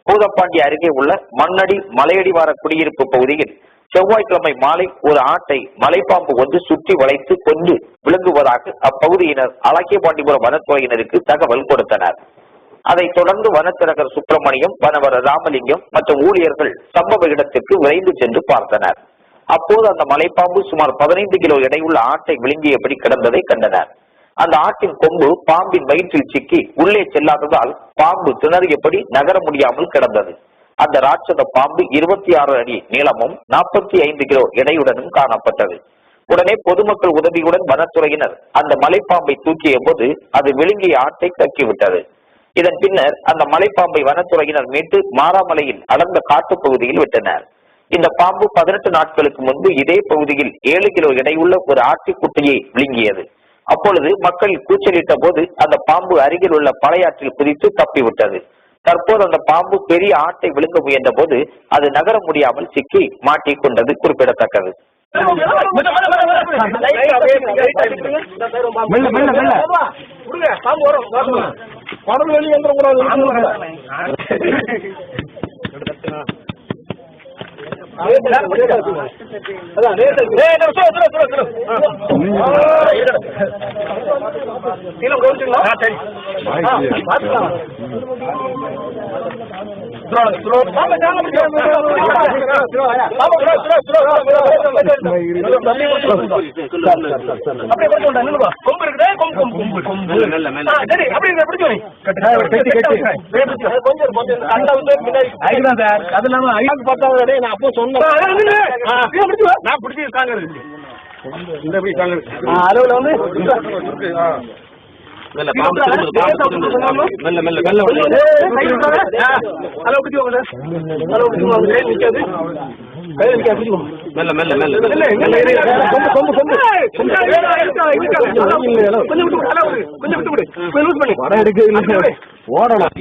பூதப்பாண்டி அருகே உள்ள மண்ணடி மலையடிவார குடியிருப்பு பகுதியில் செவ்வாய்க்கிழமை மாலை ஒரு ஆட்டை மலைப்பாம்பு ஒன்று சுற்றி வளைத்து கொண்டு விளங்குவதாக அப்பகுதியினர் அலக்கியபாண்டிபுரம் வனத்துறையினருக்கு தகவல் கொடுத்தனர். அதைத் தொடர்ந்து வனச்சரகர் சுப்பிரமணியம், வனவர் ராமலிங்கம் மற்றும் ஊழியர்கள் சம்பவ இடத்திற்கு விரைந்து சென்று பார்த்தனர். அப்போது அந்த மலைப்பாம்பு சுமார் 15 கிலோ எடையுள்ள ஆட்டை விழுங்கியபடி கிடந்ததை கண்டனர். அந்த ஆட்டின் கொம்பு பாம்பின் வயிற்றில் சிக்கி உள்ளே செல்லாததால் பாம்பு திணறியபடி நகர முடியாமல் கிடந்தது. அந்த ராட்சத பாம்பு 26 அடி நீளமும் 45 கிலோ எடையுடனும் காணப்பட்டது. உடனே பொதுமக்கள் உதவியுடன் வனத்துறையினர் அந்த மலைப்பாம்பை தூக்கிய போது அது விழுங்கிய ஆட்டை கக்கிவிட்டது. இதன் பின்னர் அந்த மலைப்பாம்பை வனத்துறையினர் மீட்டு மாராமலையில் அடர்ந்த காட்டு பகுதியில் விட்டனர். இந்த பாம்பு 18 நாட்களுக்கு முன்பு இதே பகுதியில் 7 கிலோ எடையுள்ள ஒரு ஆட்டுக்குட்டியை விழுங்கியது. அப்பொழுது மக்கள் கூச்சலிட்ட போது அந்த பாம்பு அருகில் உள்ள பழையாற்றில் குதித்து தப்பிவிட்டது. தற்போது அந்த பாம்பு பெரிய ஆட்டை விழுங்க முயன்ற போது அது நகர முடியாமல் சிக்கி மாட்டிக்கொண்டது குறிப்பிடத்தக்கது. ஓடலாம்